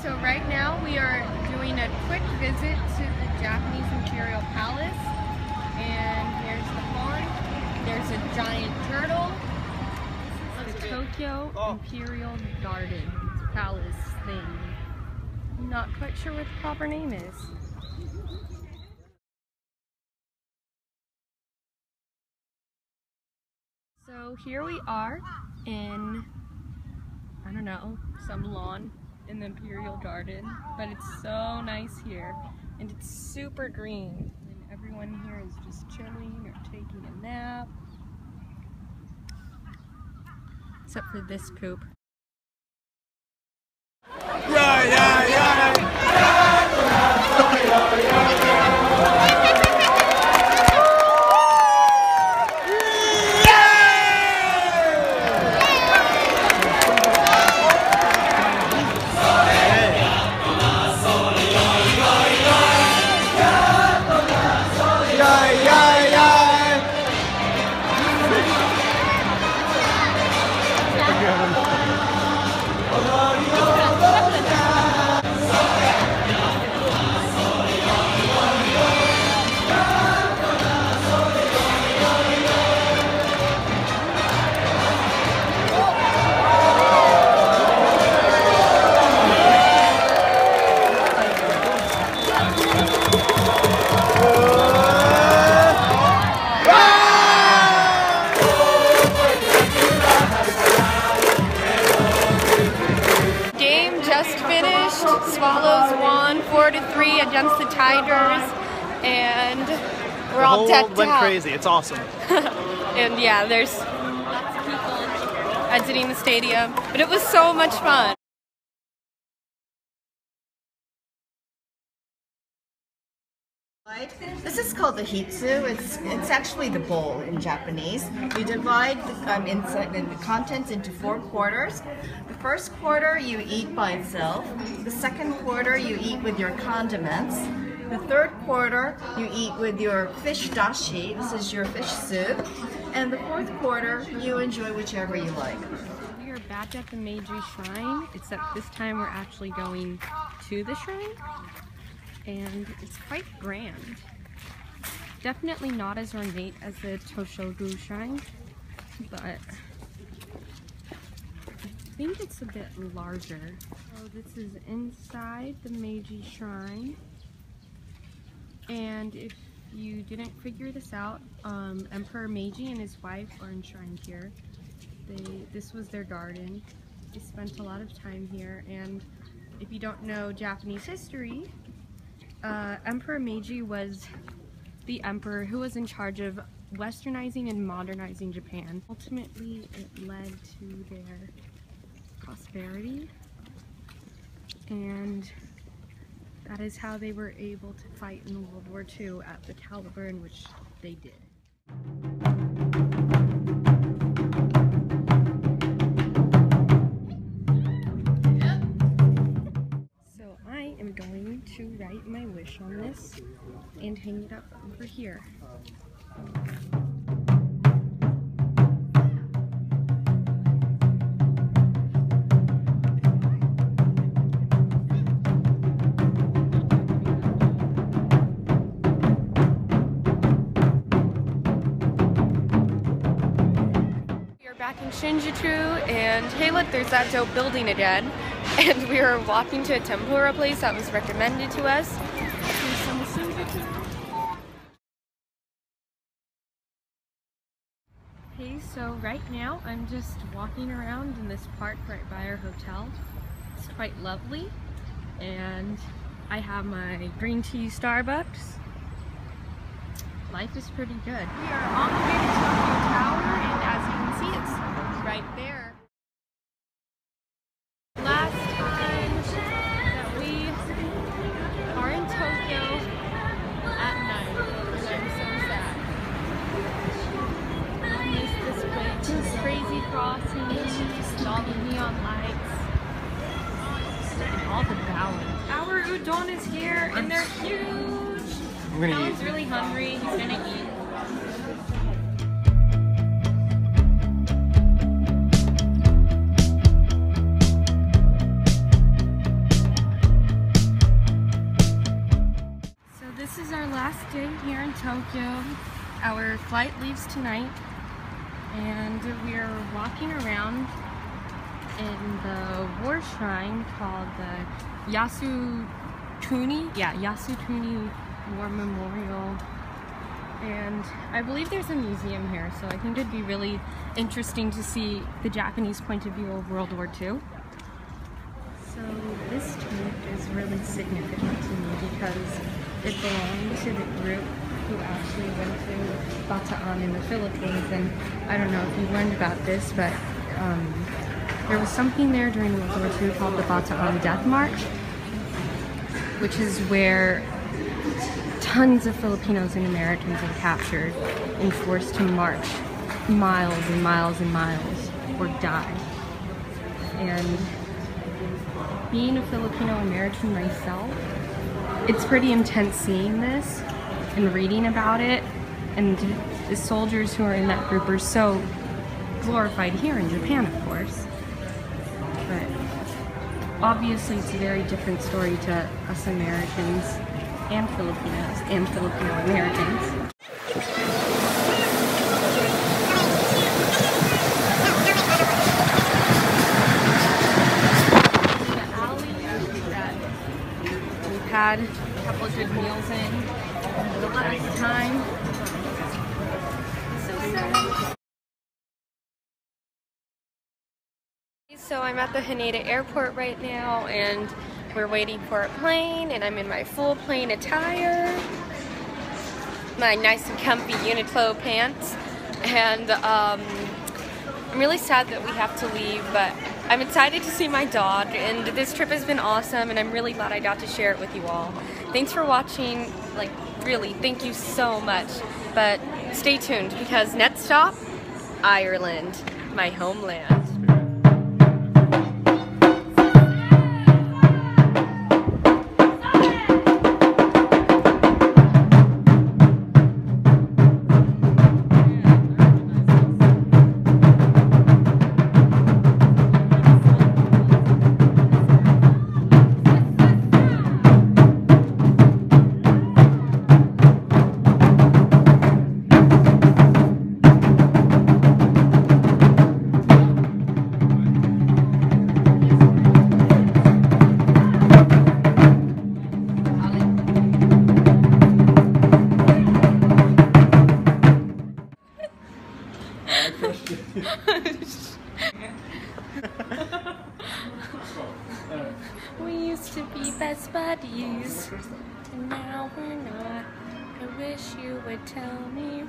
So right now we are doing a quick visit to the Japanese Imperial Palace, and here's the pond. There's a giant turtle. This is the Tokyo Imperial Garden Palace thing. I'm not quite sure what the proper name is. So here we are in, I don't know, some lawn in the Imperial Garden, but it's so nice here and it's super green and everyone here is just chilling or taking a nap, except for this poop. Swallows won 4-3 against the Tigers, and we're all decked out. Went crazy. It's awesome. And yeah, there's lots of people exiting the stadium, but it was so much fun. This is called the hitsu. It's actually the bowl in Japanese. You divide the contents into 4 quarters. The first quarter you eat by itself. The second quarter you eat with your condiments. The third quarter you eat with your fish dashi. This is your fish soup. And the fourth quarter you enjoy whichever you like. We are back at the Meiji Shrine, except this time we're actually going to the shrine. And it's quite grand. Definitely not as ornate as the Toshogu Shrine, but I think it's a bit larger. So this is inside the Meiji Shrine, and if you didn't figure this out, Emperor Meiji and his wife are enshrined here. This was their garden. They spent a lot of time here, and if you don't know Japanese history, Emperor Meiji was the emperor who was in charge of westernizing and modernizing Japan. Ultimately, it led to their prosperity, and that is how they were able to fight in World War II at the caliber in which they did. I'm going to write my wish on this and hang it up over here. We are back in Shinjuku, and hey look, there's that dope building again. And we were walking to a tempura place that was recommended to us. Okay, so right now I'm just walking around in this park right by our hotel. It's quite lovely, and I have my green tea Starbucks. Life is pretty good. We are on the way to Tokyo Tower, and as you can see, it's right there. Last time that we are in Tokyo at night, and I'm so sad. I miss this place, this crazy crossing, and all the neon lights, and all the balance. Our udon is here, and they're huge. Alan's really hungry, he's gonna eat. Our flight leaves tonight, and we're walking around in the war shrine called the Yasukuni War Memorial. And I believe there's a museum here, so I think it'd be really interesting to see the Japanese point of view of World War II. So this tomb is really significant to me because it belonged to the group who actually went to Bataan in the Philippines. And I don't know if you learned about this, but there was something there during World War II called the Bataan Death March, which is where tons of Filipinos and Americans are captured and forced to march miles and miles and miles or die. And being a Filipino American myself, it's pretty intense seeing this and reading about it, and the soldiers who are in that group are so glorified here in Japan, of course. But obviously it's a very different story to us Americans and Filipinos and Filipino Americans. The alley that we've had a couple of good meals in the last time. So I'm at the Haneda airport right now, and we're waiting for a plane, and I'm in my full plane attire, my nice and comfy Uniqlo pants, and I'm really sad that we have to leave, but I'm excited to see my dog, and this trip has been awesome, and I'm really glad I got to share it with you all. Thanks for watching, like really, thank you so much, but stay tuned because next stop, Ireland, my homeland. We used to be best buddies, and now we're not. I wish you would tell me.